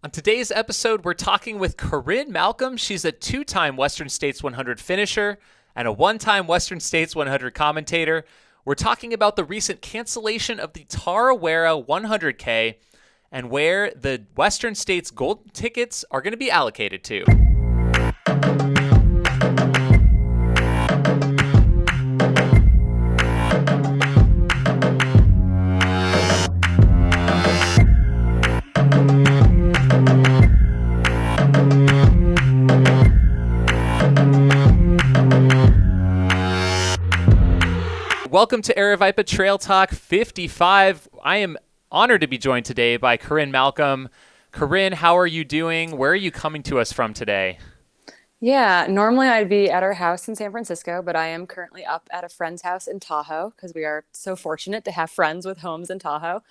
On today's episode, we're talking with Corrine Malcolm. She's a two-time Western States 100 finisher and a one-time Western States 100 commentator. We're talking about the recent cancellation of the Tarawera 100K and where the Western States golden tickets are going to be allocated to. Welcome to Aravaipa Trail Talk 55. I am honored to be joined today by Corrine Malcolm. Corrine, how are you doing? Where are you coming to us from today? Yeah, normally I'd be at our house in San Francisco, but I am currently up at a friend's house in Tahoe because we are so fortunate to have friends with homes in Tahoe.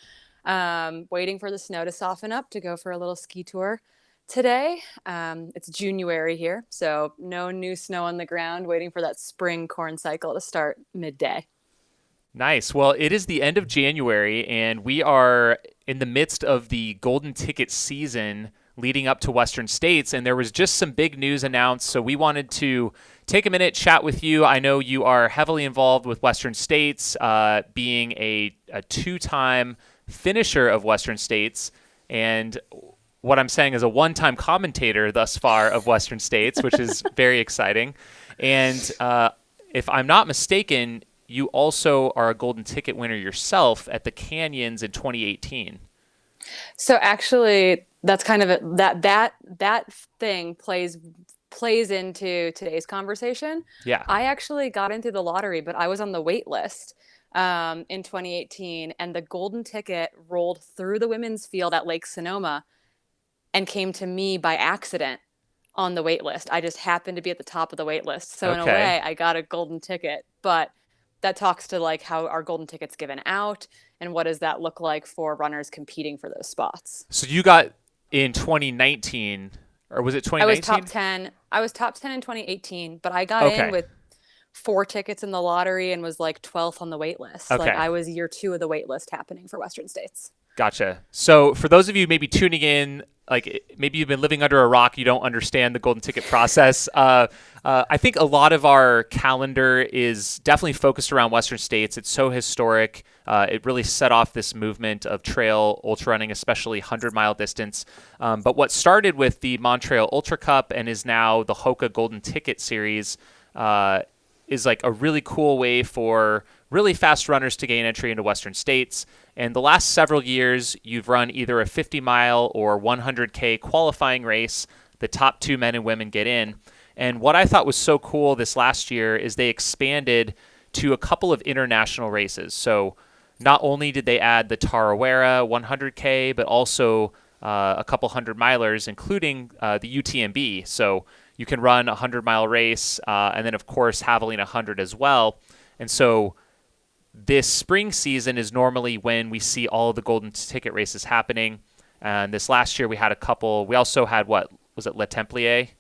Waiting for the snow to soften up to go for a little ski tour today. It's January here, so no new snow on the ground, waiting for that spring corn cycle to start midday. Nice. Well, it is the end of January, and we are in the midst of the golden ticket season leading up to Western States, and there was just some big news announced, so we wanted to take a minute, chat with you. I know you are heavily involved with Western States, being a two-time finisher of Western States, and what I'm saying is a one-time commentator thus far of Western States, which is very exciting. And if I'm not mistaken, you also are a golden ticket winner yourself at the Canyons in 2018. So actually, that's kind of that thing plays into today's conversation. Yeah. I actually got into the lottery, but I was on the wait list in 2018, and the golden ticket rolled through the women's field at Lake Sonoma and came to me by accident on the wait list. I just happened to be at the top of the wait list. So in a way, I got a golden ticket, but that talks to like how our golden tickets given out and what does that look like for runners competing for those spots. So you got in 2019, or was it 2019? I was top 10. I was top 10 in 2018, but I got in with 4 tickets in the lottery and was like 12th on the wait list. Okay. Like I was year 2 of the wait list happening for Western States. Gotcha. So for those of you maybe tuning in, like maybe you've been living under a rock, you don't understand the golden ticket process. I think a lot of our calendar is definitely focused around Western States. It's so historic. It really set off this movement of trail ultra running, especially 100-mile distance. But what started with the Montreal Ultra Cup and is now the Hoka Golden Ticket Series is like a really cool way for really fast runners to gain entry into Western States. And the last several years, you've run either a 50-mile or 100K qualifying race. The top 2 men and women get in. And what I thought was so cool this last year is they expanded to a couple of international races. So not only did they add the Tarawera 100K, but also a couple 100-milers, including the UTMB. So you can run a 100-mile race, and then, of course, Javelina 100 as well. And so this spring season is normally when we see all of the golden ticket races happening. And this last year we had a couple. We also had, what was it, Le Templier?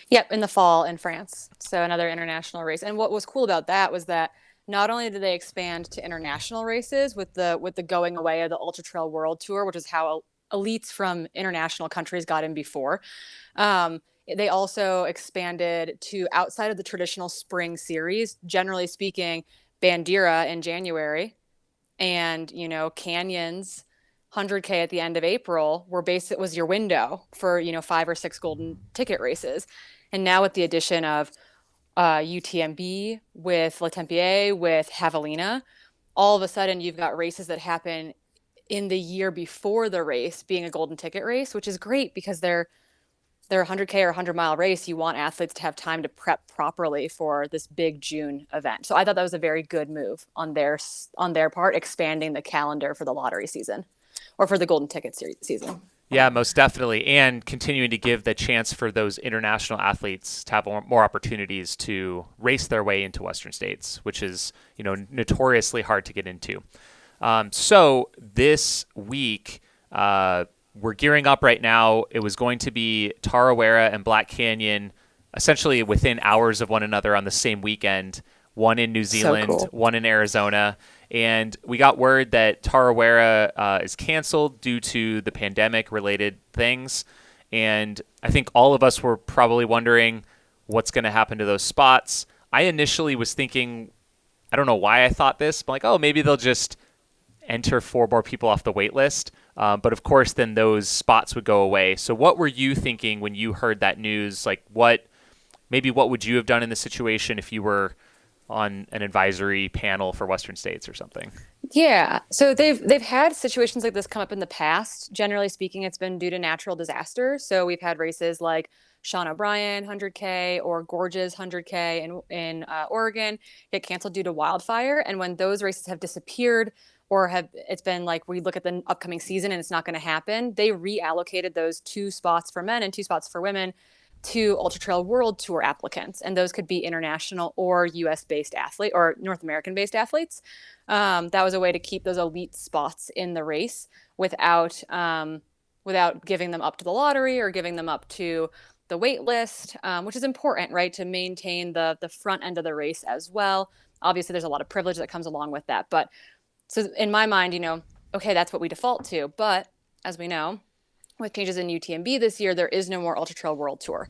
Yep, in the fall in France. So another international race. And what was cool about that was that not only did they expand to international races with the going away of the Ultra Trail World Tour, which is how elites from international countries got in before, they also expanded to outside of the traditional spring series. Generally speaking, Bandera in January and, Canyons 100K at the end of April was your window for, 5 or 6 golden ticket races. And now with the addition of UTMB, with Le Templier, with Javelina, all of a sudden you've got races that happen in the year before the race being a golden ticket race, which is great because they're 100K or 100-mile race. You want athletes to have time to prep properly for this big June event. So I thought that was a very good move on their part, expanding the calendar for the lottery season or for the golden ticket season. Yeah, most definitely. And continuing to give the chance for those international athletes to have more opportunities to race their way into Western States, which is, notoriously hard to get into. So this week, we're gearing up right now. It was going to be Tarawera and Black Canyon essentially within hours of one another on the same weekend, one in New Zealand, one in Arizona. And we got word that Tarawera is canceled due to the pandemic related things. And I think all of us were probably wondering what's going to happen to those spots. I initially was thinking, I don't know why I thought this, but like, oh, maybe they'll just enter 4 more people off the wait list. But of course, then those spots would go away. So what were you thinking when you heard that news? Like, what would you have done in this situation if you were on an advisory panel for Western States or something? Yeah. So they've had situations like this come up in the past. Generally speaking, it's been due to natural disasters. So we've had races like Sean O'Brien 100K or Gorge's 100K in Oregon get canceled due to wildfire. And when those races have disappeared or it's been like we look at the upcoming season and it's not going to happen, they reallocated those 2 spots for men and 2 spots for women to Ultra Trail World Tour applicants, and those could be international or U.S. based athlete or North American based athletes. That was a way to keep those elite spots in the race without giving them up to the lottery or giving them up to the wait list, which is important, right, to maintain the front end of the race as well. Obviously, there's a lot of privilege that comes along with that, but so in my mind, okay, that's what we default to. But as we know, with changes in UTMB this year, there is no more Ultra Trail World Tour.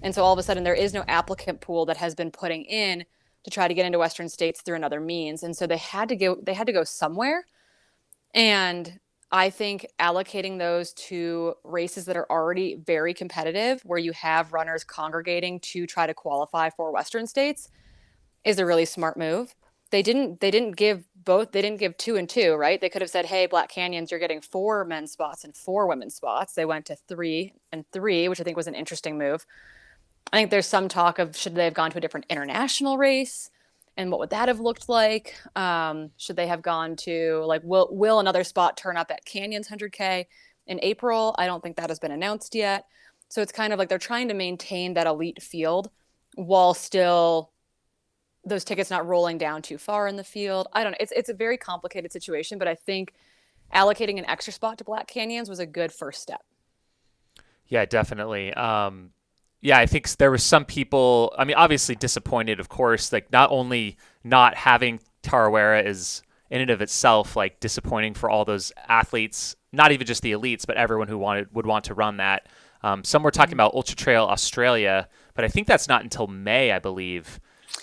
And so all of a sudden there is no applicant pool that has been putting in to try to get into Western States through another means. And so they had to go somewhere. And I think allocating those to races that are already very competitive, where you have runners congregating to try to qualify for Western States, is a really smart move. They didn't give 2 and 2, right? They could have said, hey, Black Canyons, you're getting 4 men's spots and 4 women's spots. They went to 3 and 3, which I think was an interesting move. I think there's some talk of should they have gone to a different international race and what would that have looked like? Should they have gone to, like, will another spot turn up at Canyons 100K in April? I don't think that has been announced yet. So it's kind of like they're trying to maintain that elite field while still those tickets not rolling down too far in the field. I don't know. It's a very complicated situation, but I think allocating an extra spot to Black Canyons was a good first step. Yeah, definitely. Yeah, I think there were some people, I mean, obviously disappointed, of course, like not only not having Tarawera is in and of itself like disappointing for all those athletes, not even just the elites, but everyone who would want to run that. Some were talking about Ultra Trail Australia, but I think that's not until May, I believe.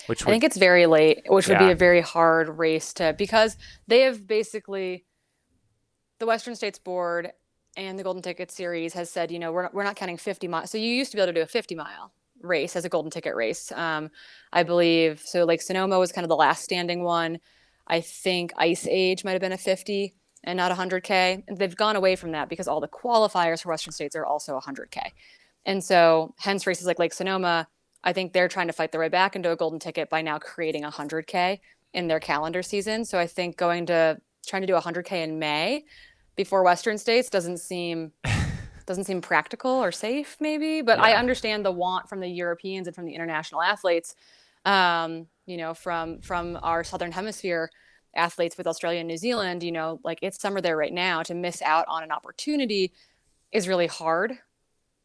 I think it's very late, which would be a very hard race because they have basically, the Western States Board and the Golden Ticket Series has said, we're not counting 50 miles. So you used to be able to do a 50-mile race as a Golden Ticket race. I believe, so Lake Sonoma was kind of the last standing one. I think Ice Age might have been a 50 and not 100K. They've gone away from that because all the qualifiers for Western States are also 100K. And so hence races like Lake Sonoma, I think they're trying to fight their way back into a Golden Ticket by now creating 100K in their calendar season. So I think trying to do 100K in May before Western States doesn't seem practical or safe, maybe. But I understand the want from the Europeans and from the international athletes, from our Southern Hemisphere athletes with Australia and New Zealand. Like it's summer there right now. To miss out on an opportunity is really hard.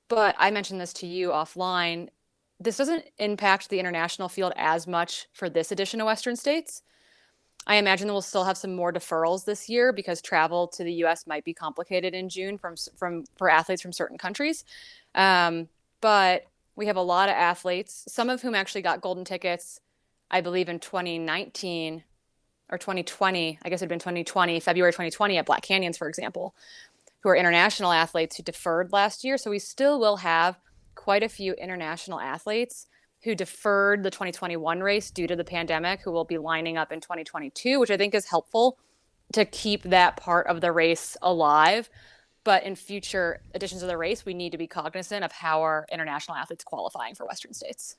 But I mentioned this to you offline. This doesn't impact the international field as much for this edition of Western States. I imagine that we'll still have some more deferrals this year because travel to the U.S. might be complicated in June for athletes from certain countries. But we have a lot of athletes, some of whom actually got golden tickets, I believe in 2019 or 2020. I guess it'd been 2020, February 2020 at Black Canyons, for example, who are international athletes who deferred last year. So we still will have quite a few international athletes who deferred the 2021 race due to the pandemic, who will be lining up in 2022, which I think is helpful to keep that part of the race alive. But in future editions of the race, we need to be cognizant of how our international athletes qualifying for Western States.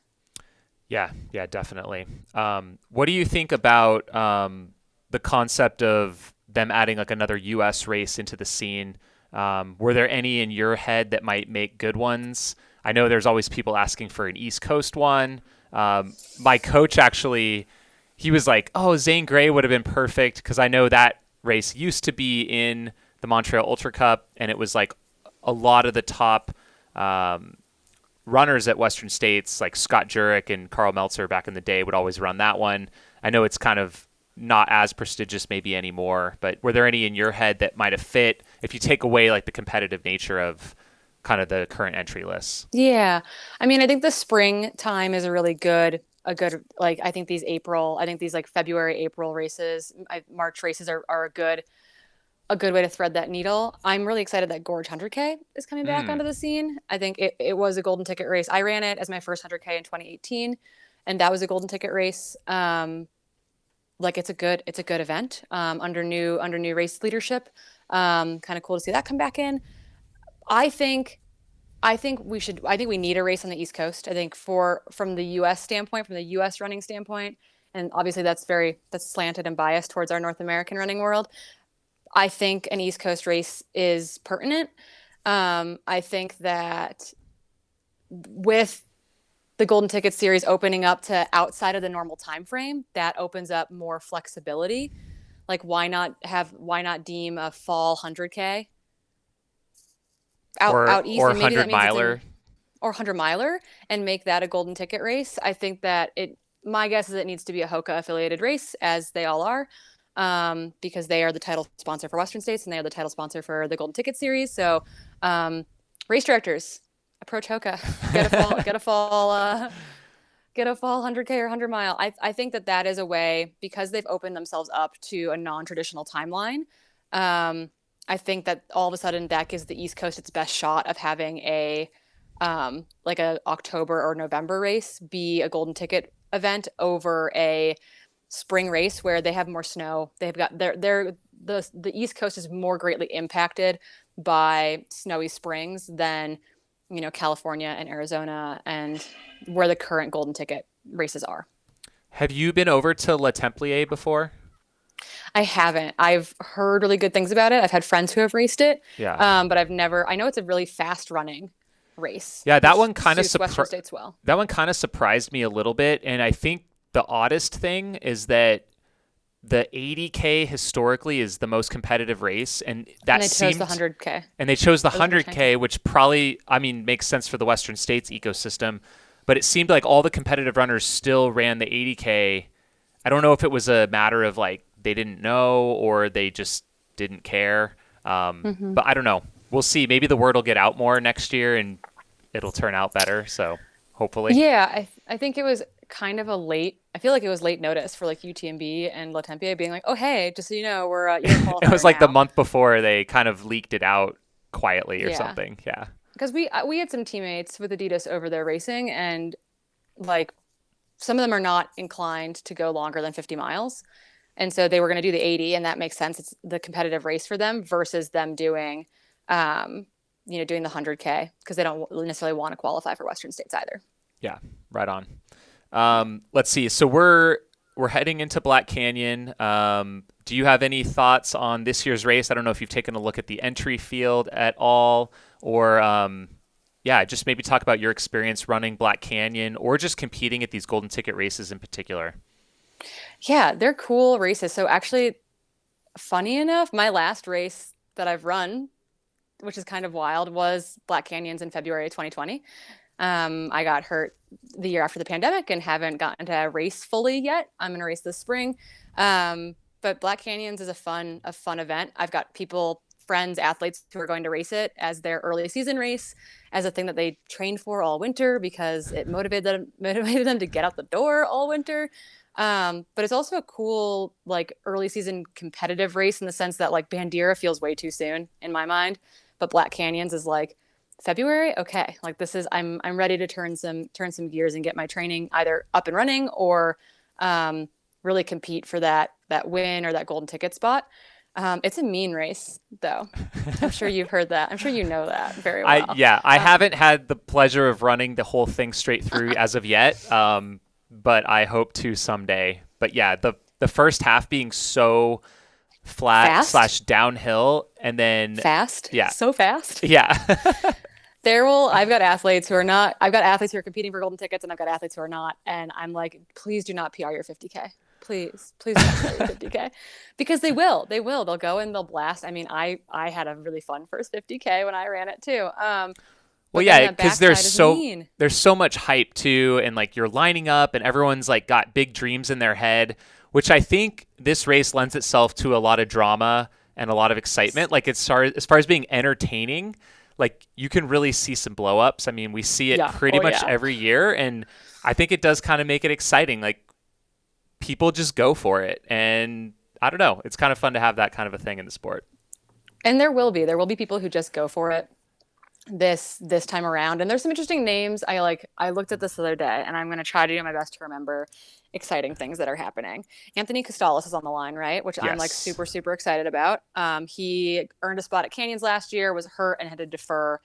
Yeah, definitely. What do you think about the concept of them adding like another U.S. race into the scene? Were there any in your head that might make good ones? I know there's always people asking for an East Coast one. My coach actually, he was like, oh, Zane Grey would have been perfect because I know that race used to be in the Montreal Ultra Cup, and it was like a lot of the top runners at Western States, like Scott Jurek and Carl Meltzer back in the day, would always run that one. I know it's kind of not as prestigious maybe anymore. But were there any in your head that might have fit if you take away like the competitive nature of kind of the current entry lists? Yeah. I mean, I think the spring time is a good like I think these like February, April races, March races are a good way to thread that needle. I'm really excited that Gorge 100K is coming back Mm. onto the scene. I think it was a golden ticket race. I ran it as my first 100K in 2018, and that was a golden ticket race. Like it's a good event under new race leadership. Kind of cool to see that come back in. I think I think we need a race on the East Coast. I think from the US standpoint, from the US running standpoint, and obviously that's slanted and biased towards our North American running world. I think an East Coast race is pertinent. I think that with the Golden Ticket Series opening up to outside of the normal time frame, that opens up more flexibility. Like why not deem a fall 100K out east, Or and maybe that 100 means it's in miler. or 100 miler, and make that a golden ticket race. I think that my guess is it needs to be a Hoka affiliated race, as they all are, because they are the title sponsor for Western States and they are the title sponsor for the Golden Ticket Series. So, race directors, approach Hoka, get a fall 100K or 100 mile. I think that is a way, because they've opened themselves up to a non-traditional timeline. I think that all of a sudden that gives the East Coast its best shot of having like a October or November race be a golden ticket event over a spring race where they have more snow. They've got the East Coast is more greatly impacted by snowy springs than California and Arizona and where the current golden ticket races are. Have you been over to La Templier before? I haven't. I've heard really good things about it. I've had friends who have raced it, Yeah. but I've never. I know it's a really fast running race. Yeah, that Which one kind of suits Western States well. that one kind of surprised me a little bit, and I think the oddest thing is that the 80K historically is the most competitive race, and that And they chose seemed the 100K and they chose the or the 100K, 10K. which probably, I mean, makes sense for the Western States ecosystem, but it seemed like all the competitive runners still ran the 80K. I don't know if it was a matter of like they didn't know or they just didn't care. But I don't know. We'll see. Maybe the word will get out more next year and it'll turn out better. So hopefully. Yeah, I think it was kind of a late. I feel like it was late notice for like UTMB and La Tempie being like, oh hey, just so you know, you're a It was qualifier like the now. month before they kind of leaked it out quietly or Yeah, something. Yeah. because we had some teammates with Adidas over there racing, and like some of them are not inclined to go longer than 50 miles. And so they were going to do the 80, and that makes sense. It's the competitive race for them versus them um, doing the 100K because they don't necessarily want to qualify for Western States either. Yeah. Right on. Let's see. So we're heading into Black Canyon. Do you have any thoughts on this year's race? I don't know if you've taken a look at the entry field at all, or yeah, just maybe talk about your experience running Black Canyon or just competing at these golden ticket races in particular. Yeah, they're cool races. So actually, funny enough, my last race that I've run, which is kind of wild, was Black Canyons in February 2020. I got hurt the year after the pandemic and haven't gotten to race fully yet. I'm going to race this spring. But Black Canyons is a fun event. I've got friends, athletes who are going to race it as their early season race, as a thing that they trained for all winter because it motivated them to get out the door all winter. But it's also a cool like early season competitive race in the sense that like Bandera feels way too soon in my mind, but Black Canyons is like February. Okay, like I'm ready to turn some gears and get my training either up and running or really compete for that win or that golden ticket spot. It's a mean race, though. I'm sure you've heard that. I'm sure you know that very well. I haven't had the pleasure of running the whole thing straight through as of yet, but I hope to someday. But yeah, the first half being so flat Fast? / downhill, and then Fast? yeah, So fast? yeah, I've got athletes who are not, I've got athletes who are competing for golden tickets and I've got athletes who are not. And I'm like, please do not PR your 50K. Please don't PR your 50K because they'll go and they'll blast. I mean, I had a really fun first 50K when I ran it too. well, But then yeah, that because backside is mean. there's so much hype too, and like you're lining up, and everyone's like got big dreams in their head. which I think this race lends itself to a lot of drama and a lot of excitement. Like as far as being entertaining, like you can really see some blow ups. I mean, we see it Yeah. pretty Oh, much yeah. every year, and I think it does kind of make it exciting. Like people just go for it, and I don't know, it's kind of fun to have that kind of a thing in the sport. And there will be people who just go for it this time around. And there's some interesting names. I looked at this the other day, and I'm going to try to do my best to remember exciting things that are happening. Anthony Costales is on the line, right? Which I'm like Yes. super super excited about. He earned a spot at Canyons last year, was hurt and had to defer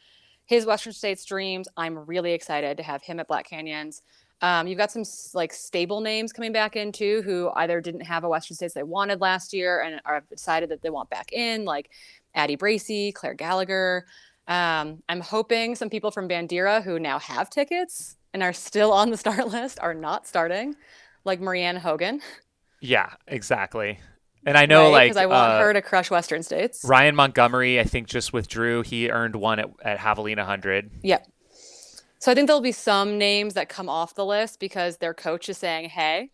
his Western States dreams. I'm really excited to have him at Black Canyons. You've got some like stable names coming back in too, who either didn't have a Western States they wanted last year and are decided that they want back in, like Addie Bracy, Claire Gallagher. I'm hoping some people from Bandera who now have tickets and are still on the start list are not starting, like Marianne Hogan, Yeah, exactly. And I know right? Because like I want her to crush Western States. Ryan Montgomery, I think just withdrew. He earned one at Javelina 100. Yep. So I think there'll be some names that come off the list because their coach is saying, "Hey,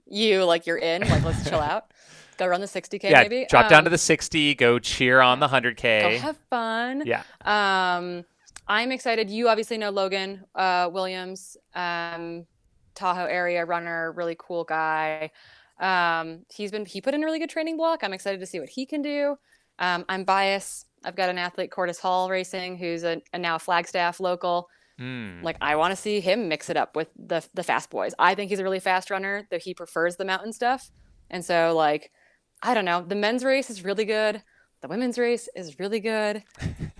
you're in, like let's chill out, go run the 60K Yeah, maybe, drop down to the 60, go cheer on the go 100K. have fun." Yeah. I'm excited. You obviously know Logan Williams, Tahoe area runner, really cool guy. He put in a really good training block. I'm excited to see what he can do. I'm biased. I've got an athlete, Cordis Hall Racing, who's a now a Flagstaff local. Mm. Like I want to see him mix it up with the fast boys. I think he's a really fast runner, though he prefers the mountain stuff. And so like, I don't know. The men's race is really good. The women's race is really good.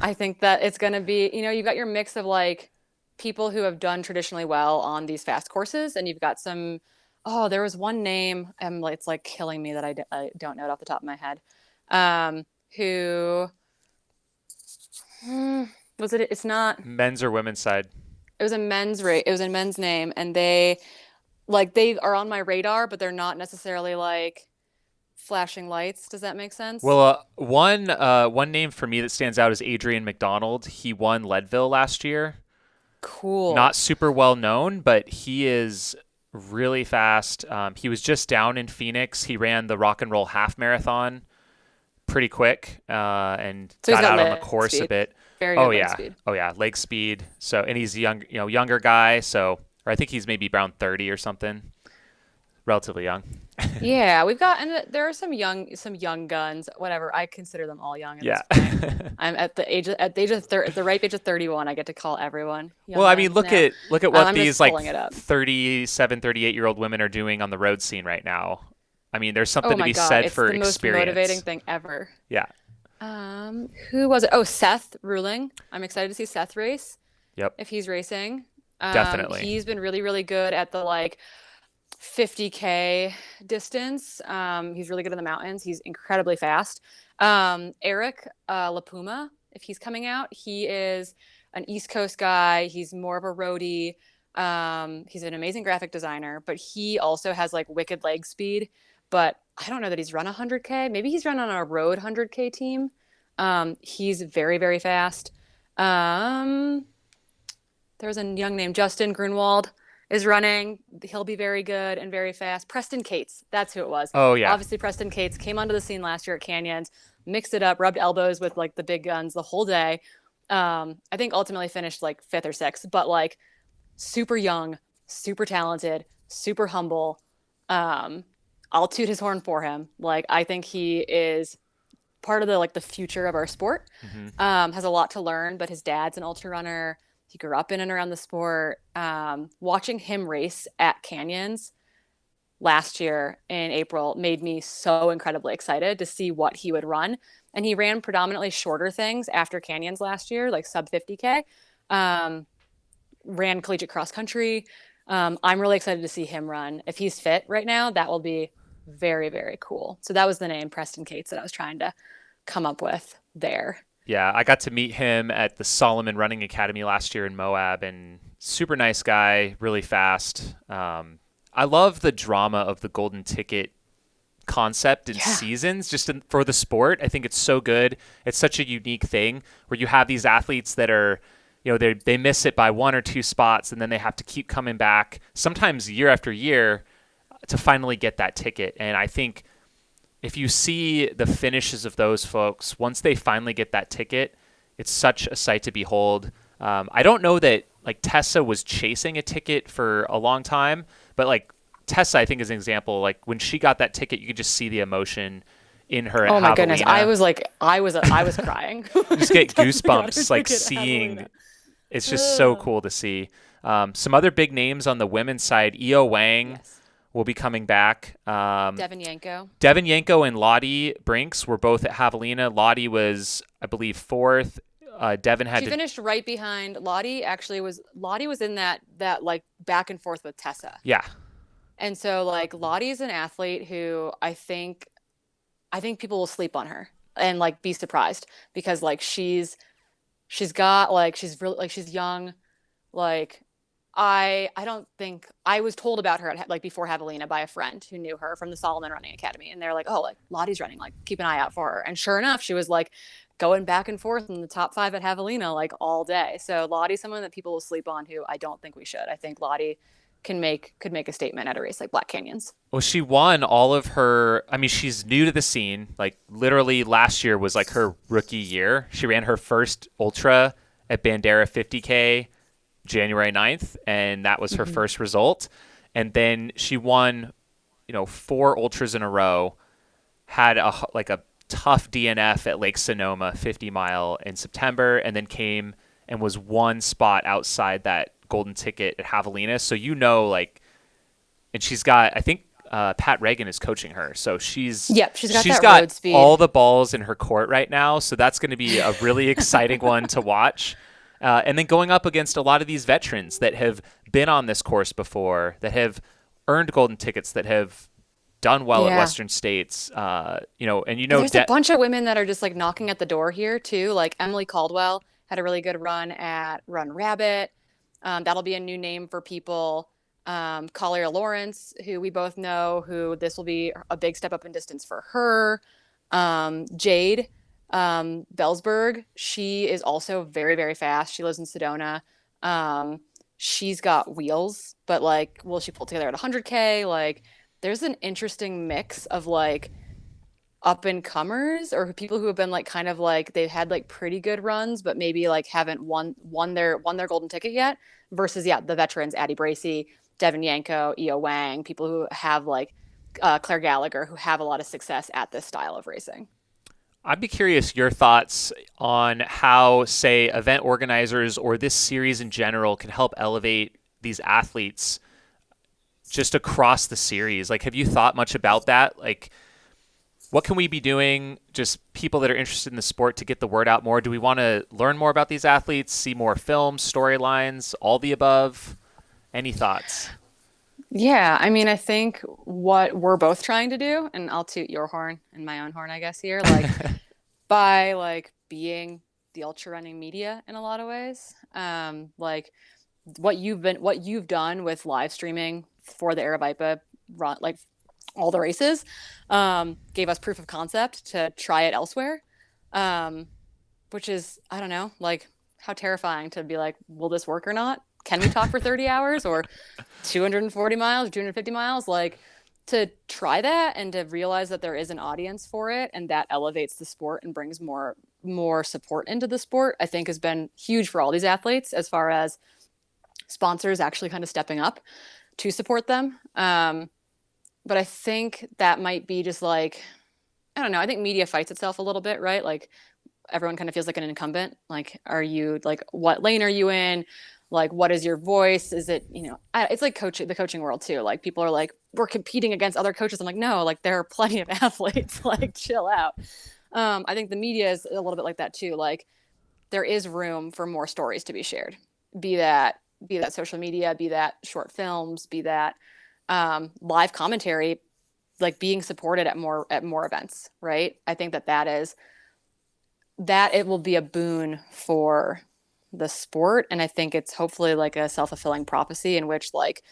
I think that it's going to be, you've got your mix of like people who have done traditionally well on these fast courses, and you've got some. Oh, there was one name. It's like killing me that I don't know it off the top of my head. Who was it? It's not. Men's or women's side? It was a men's race. It was a men's name, and they are on my radar, but they're not necessarily like flashing lights. Does that make sense? Well, one name for me that stands out is Adrian McDonald. He won Leadville last year. Cool. Not super well known, but he is really fast. He was just down in Phoenix. He ran the Rock and Roll Half Marathon pretty quick and So he's got got out on the leg course speed. a bit. Very Oh good leg yeah, speed. oh yeah, leg speed. So and he's younger guy. So or I think he's maybe around 30 or something, relatively young. Yeah, and there are some young guns, whatever. I consider them all young at Yeah. this point. I'm at the ripe age of 31. I get to call everyone young Well, I mean, guns look now. at what I'm these just like pulling it up. 37, 38-year-old women are doing on the road scene right now. I mean, there's Oh something to my be God, said it's for the most motivating experience. thing ever. Yeah. Who was it? Oh, Seth Ruling. I'm excited to see Seth race Yep. if he's racing. Definitely. He's been really, really good at the like 50K distance. He's really good in the mountains. He's incredibly fast. Eric LaPuma, if he's coming out, he is an East Coast guy. He's more of a roadie. He's an amazing graphic designer, but he also has like wicked leg speed. But I don't know that he's run 100K. Maybe he's run on a road 100K team. He's very, very fast. There's a young named Justin Grunwald is running. He'll be very good and very fast. Preston Cates, that's who it was. Oh yeah. Obviously, Preston Cates came onto the scene last year at Canyons, mixed it up, rubbed elbows with like the big guns the whole day. I think ultimately finished like fifth or sixth, but like super young, super talented, super humble. I'll toot his horn for him. Like I think he is part of the future of our sport. Has a lot to learn, but his dad's an ultra runner. He grew up in and around the sport. Watching him race at Canyons last year in April made me so incredibly excited to see what he would run. And he ran predominantly shorter things after Canyons last year, like sub 50K. Ran collegiate cross country. I'm really excited to see him run. If he's fit right now, that will be very, very cool. So that was the name, Preston Cates, that I was trying to come up with there. Yeah, I got to meet him at the Solomon Running Academy last year in Moab, and super nice guy, really fast. I love the drama of the golden ticket concept and seasons for the sport. I think it's so good. It's such a unique thing where you have these athletes that are, they miss it by one or two spots, and then they have to keep coming back, sometimes year after year. to finally get that ticket. And I think if you see the finishes of those folks, once they finally get that ticket, it's such a sight to behold. I don't know that like Tessa was chasing a ticket for a long time, but like Tessa, I think is an example. Like when she got that ticket, you could just see the emotion in her at Oh my goodness. Javelina. I was crying. You just get Tessa got her goosebumps like ticket at seeing. Javelina. It's just so cool to see. Some other big names on the women's side. Io Wang Yes. will be coming back. Devin Yanko. Devin Yanko and Lottie Brinks were both at Javelina. Lottie was, I believe, fourth. Devin had She finished right behind Lottie. Lottie was in that like back and forth with Tessa. Yeah. And so like Lottie's an athlete who I think people will sleep on her and like be surprised because like she's got like she's really like she's young. Like I don't think I was told about her at, like before Javelina by a friend who knew her from the Solomon Running Academy, and they're like, "Oh, like Lottie's running, like keep an eye out for her." And sure enough, she was like going back and forth in the top 5 at Javelina like all day. So Lottie's someone that people will sleep on who I don't think we should. I think Lottie could make a statement at a race like Black Canyons. Well, she won all of her. I mean, she's new to the scene. Like literally last year was like her rookie year. She ran her first ultra at Bandera 50K January 9th, and that was her first result. And then she won, 4 ultras in a row, had a tough DNF at Lake Sonoma 50 mile in September, and then came and was one spot outside that golden ticket at Javelina. So, and she's got, I think, Pat Reagan is coaching her. So she's got road speed. All the balls in her court right now. So that's going to be a really exciting one to watch. And then going up against a lot of these veterans that have been on this course before, that have earned golden tickets, that have done well at Western States, there's a bunch of women that are just like knocking at the door here too. Like Emily Caldwell had a really good run at Run Rabbit. That'll be a new name for people. Collier Lawrence, who we both know, who this will be a big step up in distance for her. Jade Belsberg, she is also very, very fast. She lives in Sedona. She's got wheels, but like, will she pull together at 100K? Like, there's an interesting mix of like up and comers or people who have been like kind of like they've had like pretty good runs, but maybe like haven't won their golden ticket yet. Versus the veterans, Addie Bracey, Devin Yanko, Io Wang, people who have like Claire Gallagher, who have a lot of success at this style of racing. I'd be curious your thoughts on how, say, event organizers or this series in general can help elevate these athletes just across the series. Like, have you thought much about that? Like, what can we be doing, just people that are interested in the sport, to get the word out more? Do we want to learn more about these athletes, see more films, storylines, all the above? Any thoughts? Yeah, I mean, I think what we're both trying to do, and I'll toot your horn and my own horn, I guess, here, like by like being the ultra running media in a lot of ways, like what you've done with live streaming for the Aravaipa run, like all the races, gave us proof of concept to try it elsewhere, which is, I don't know, like how terrifying to be like, will this work or not? Can we talk for 30 hours or 240 miles, 250 miles? Like, to try that and to realize that there is an audience for it and that elevates the sport and brings more support into the sport, I think has been huge for all these athletes as far as sponsors actually kind of stepping up to support them. But I think that might be just like, I don't know, I think media fights itself a little bit, right? Like everyone kind of feels like an incumbent. Like, are you like, what lane are you in? Like, what is your voice? Is it, it's like the coaching world too. Like people are like, we're competing against other coaches. I'm like, no, like there are plenty of athletes, like chill out. I think the media is a little bit like that too. Like there is room for more stories to be shared. Be that social media, be that short films, be that live commentary, like being supported at more events, right? I think that it will be a boon for the sport. And I think it's hopefully like a self-fulfilling prophecy in which like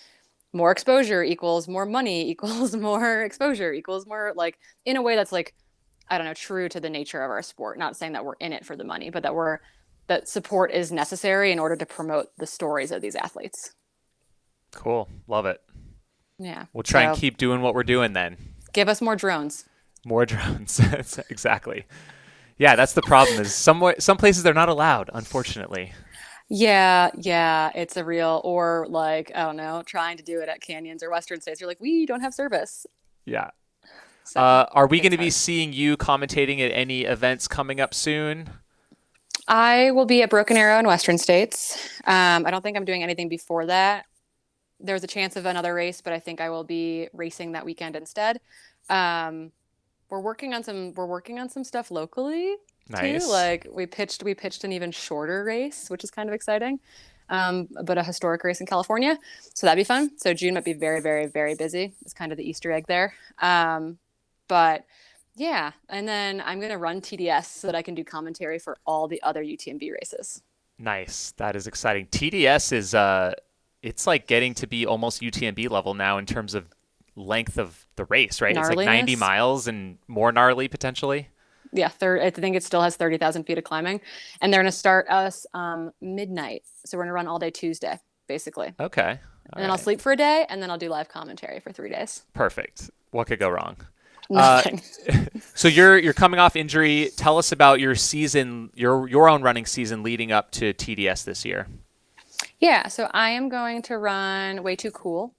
more exposure equals more money equals more exposure equals more, like in a way that's like, I don't know, true to the nature of our sport. Not saying that we're in it for the money, but that support is necessary in order to promote the stories of these athletes. Cool. Love it. Yeah. We'll try and So keep doing what we're doing then. give us more drones. More drones. Exactly. Yeah, that's the problem is some places they're not allowed, unfortunately. Yeah, yeah, it's a real, or like, I don't know, trying to do it at canyons or Western states. You're like, we don't have service. Yeah. So Are we going it's to be hard. seeing you commentating at any events coming up soon? I will be at Broken Arrow in Western states. I don't think I'm doing anything before that. There's a chance of another race, but I think I will be racing that weekend instead. Um, we're working on some stuff locally too. Nice. Like we pitched an even shorter race, which is kind of exciting. But a historic race in California, so that'd be fun. So June might be very, very, very busy. It's kind of the Easter egg there. But yeah, and then I'm gonna run TDS so that I can do commentary for all the other UTMB races. Nice. That is exciting. TDS is it's like getting to be almost UTMB level now in terms of length of the race, right? It's like 90 Gnarliness. miles and more gnarly potentially. Yeah, I think it still has 30,000 feet of climbing, and they're gonna start us midnight. So we're gonna run all day Tuesday, basically, and Okay. All then I'll right. sleep for a day, and then I'll do live commentary for 3 days. Perfect. What could go wrong? Uh, Nothing. so you're coming off injury. Tell us about your season, your own running season leading up to TDS this year. Yeah, so I am going to run Way Too Cool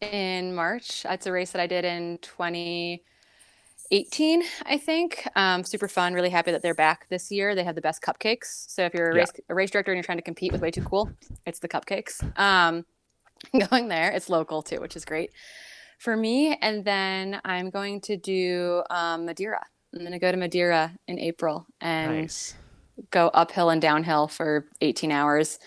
in March. It's a race that I did in 2018, I think. Super fun. Really happy that they're back this year. They have the best cupcakes. So if you're Yeah. a race director and you're trying to compete with Way Too Cool, it's the cupcakes. Going there. It's local too, which is great for me. And then I'm going to do Madeira. I'm going to go to Madeira in April and Nice. go uphill and downhill for 18 hours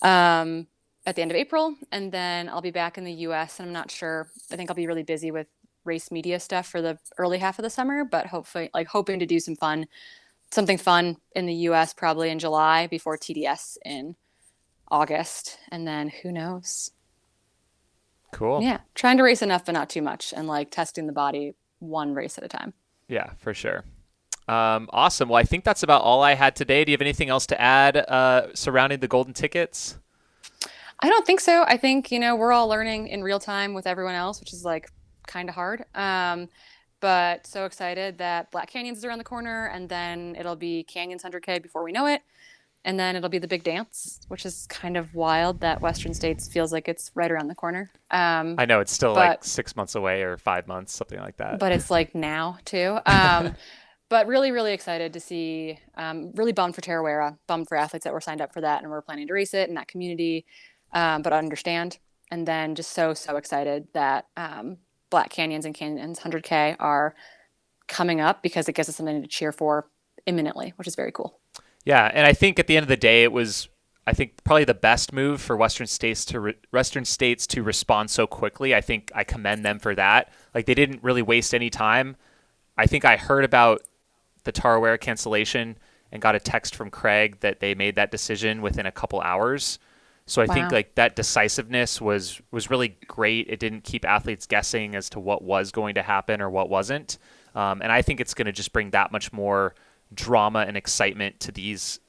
at the end of April. And then I'll be back in the US, and I'm not sure. I think I'll be really busy with race media stuff for the early half of the summer, but hopefully, like, hoping to do something fun in the US probably in July before TDS in August. And then who knows? Cool. Yeah, trying to race enough, but not too much, and like testing the body one race at a time. Yeah, for sure. Awesome. Well, I think that's about all I had today. Do you have anything else to add surrounding the golden tickets? I don't think so. I think, we're all learning in real time with everyone else, which is like kind of hard. But so excited that Black Canyons is around the corner, and then it'll be Canyons 100K before we know it. And then it'll be the big dance, which is kind of wild that Western States feels like it's right around the corner. I know it's still like But 6 months away or 5 months, something like that. but it's like now too. But really, really excited to see. Really bummed for Tarawera, bummed for athletes that were signed up for that and were planning to race it in that community, but understand. And then just so excited that Black Canyons and Canyons 100K are coming up because it gives us something to cheer for imminently, which is very cool. Yeah, and I think at the end of the day, it was, I think, probably the best move for Western states to respond so quickly. I think I commend them for that. Like they didn't really waste any time. I think I heard about the Tarawera cancellation and got a text from Craig that they made that decision within a couple hours. So I think Wow. like that decisiveness was really great. It didn't keep athletes guessing as to what was going to happen or what wasn't. And I think it's going to just bring that much more drama and excitement to these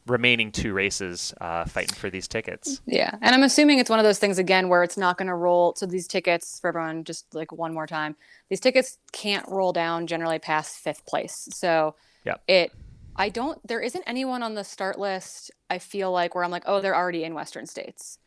remaining two races fighting for these tickets. Yeah. And I'm assuming it's one of those things again where it's not going to roll. So these tickets for everyone, just like one more time, these tickets can't roll down generally past fifth place. So Yep. there isn't anyone on the start list, I feel like, where I'm like, oh, they're already in Western states.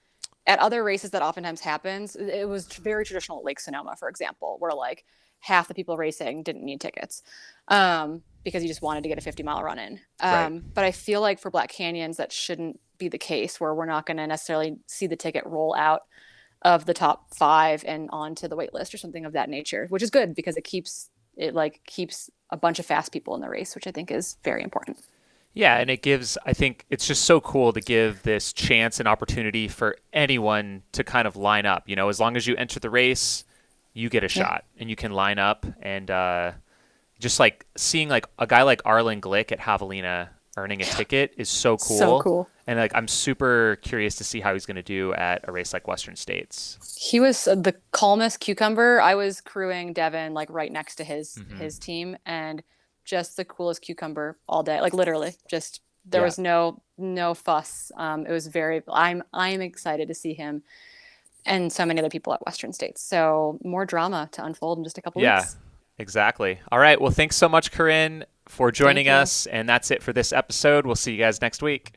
At other races that oftentimes happens, it was very traditional at Lake Sonoma, for example, where like half the people racing didn't need tickets because you just wanted to get a 50-mile run in. Right. But I feel like for Black Canyons, that shouldn't be the case, where we're not going to necessarily see the ticket roll out of the top 5 and onto the wait list or something of that nature, which is good because it keeps a bunch of fast people in the race, which I think is very important. Yeah, and I think it's just so cool to give this chance and opportunity for anyone to kind of line up. You know, as long as you enter the race, you get a shot and you can line up. And just like seeing like a guy like Arlen Glick at Javelina earning a ticket is so cool. So cool. And like I'm super curious to see how he's going to do at a race like Western States. He was the calmest cucumber. I was crewing Devin like right next to his team, and just the coolest cucumber all day. Like literally, just there was no fuss. It was very. I'm excited to see him and so many other people at Western States. So more drama to unfold in just a couple Yeah, weeks. exactly. All right. Well, thanks so much, Corinne, for Thank joining you. us. And that's it for this episode. We'll see you guys next week.